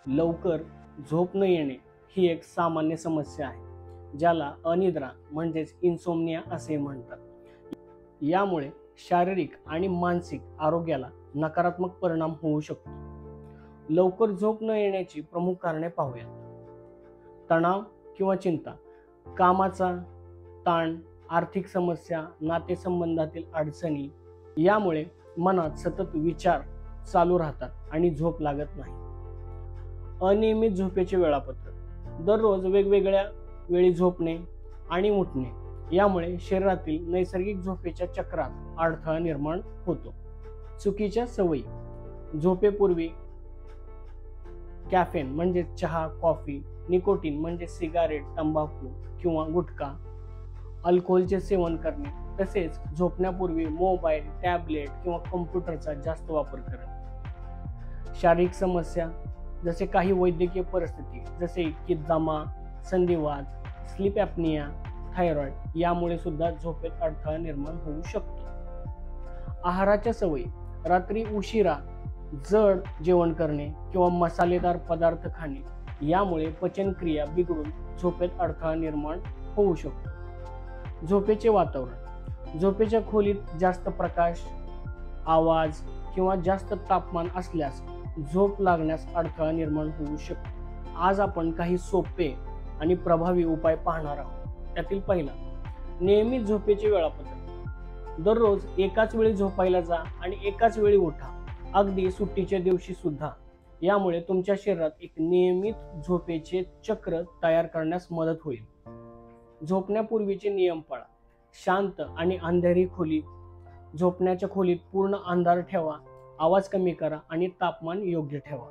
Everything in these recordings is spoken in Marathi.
लवकर झोप न येणे ही एक सामान्य समस्या आहे, ज्याला अनिद्रा म्हणजेच इन्सोम्निया असे म्हणतात। यामुळे शारीरिक आणि मानसिक आरोग्याला नकारात्मक परिणाम होऊ शकतो। लवकर झोप न येण्याची प्रमुख कारणे पाहूया। तणाव किंवा चिंता, कामाचा ताण, आर्थिक समस्या, नातेसंबंधातील अडचणी यामुळे मनात सतत विचार चालू राहतात आणि झोप लागत नाही। अनियमित झोपेचे वेळापत्रक, दररोज वेगवेगळ्या वेळी झोपणे आणि उठणे यामुळे शरीरातील नैसर्गिक झोपेच्या चक्रात अडथळा निर्माण होतो। चुकीच्या सवयी, झोपेपूर्वी कॅफेन म्हणजे चहा, कॉफी, निकोटीन म्हणजे सिगारेट, तंबाखू किंवा गुटखा, अल्कोहोलचे सेवन करणे, तसेच झोपण्यापूर्वी मोबाईल, टॅबलेट किंवा कॉम्प्युटरचा जास्त वापर करणे। शारीरिक समस्या, जसे काही वैद्यकीय परिस्थिती जसे की दमा, संधिवात, स्लीप ॲपनिया, थायरॉइड यामुळे सुद्धा झोपेत अडथळा निर्माण होऊ शकतो। आहाराच्या सवयी, रात्री उशिरा जड जेवण करणे किंवा मसालेदार पदार्थ खाणे यामुळे पचनक्रिया बिघडून झोपेत अडथळा निर्माण होऊ शकतो। झोपेचे वातावरण, झोपेच्या खोलीत जास्त प्रकाश, आवाज किंवा जास्त तापमान असल्यास झोप लागण्यास अडथळा निर्माण होऊ शकतो। आज आपण काही सोपे आणि प्रभावी उपाय पाहणार आहोत। त्यातील पहिला, नियमित झोपेचे वेळापत्रक। दररोज एकाच वेळी झोपायला जा आणि एकाच वेळी उठा, अगदी सुट्टीच्या दिवशी सुद्धा। यामुळे तुमच्या शरीरात एक नियमित झोपेचे चक्र तयार करण्यास मदत होईल। झोपण्यापूर्वीचे नियम पाळा। शांत आणि अंधेरी खोली, झोपण्याच्या खोलीत पूर्ण अंधार ठेवा, आवाज कमी करा आणि तापमान योग्य ठेवा।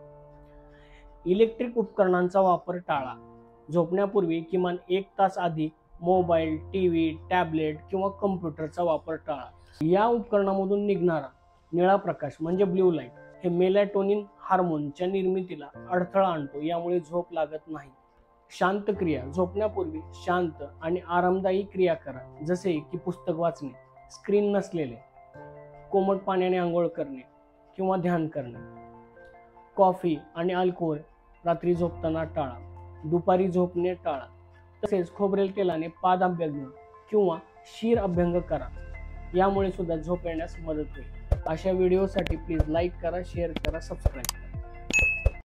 इलेक्ट्रिक उपकरणांचा वापर टाळा। झोपण्यापूर्वी किमान 1 तास आधी मोबाईल, टीव्ही, टॅबलेट किंवा कॉम्प्युटरचा वापर टाळा। या उपकरणामधून निघणारा निळा प्रकाश म्हणजे ब्ल्यू लाईट हे मेलॅटोनिन हार्मोनच्या निर्मितीला अडथळा आणतो, यामुळे झोप लागत नाही। शांत क्रिया, झोपण्यापूर्वी शांत आणि आरामदायी क्रिया करा, जसे की पुस्तक वाचणे, स्क्रीन नसलेले, कोमट पाण्याने आंघोळ करणे किंवा ध्यान करणे। कॉफी आणि अल्कोहोल रात्री झोपताना टाळा। दुपारी झोपणे टाळा। तसेच खोबरेल तेलाने पाद अभ्यंग किंवा शीर अभ्यंग करा, यामुळे सुद्धा झोप येण्यास मदत होईल। अशा व्हिडिओसाठी प्लीज लाईक करा, शेअर करा, सबस्क्राईब करा।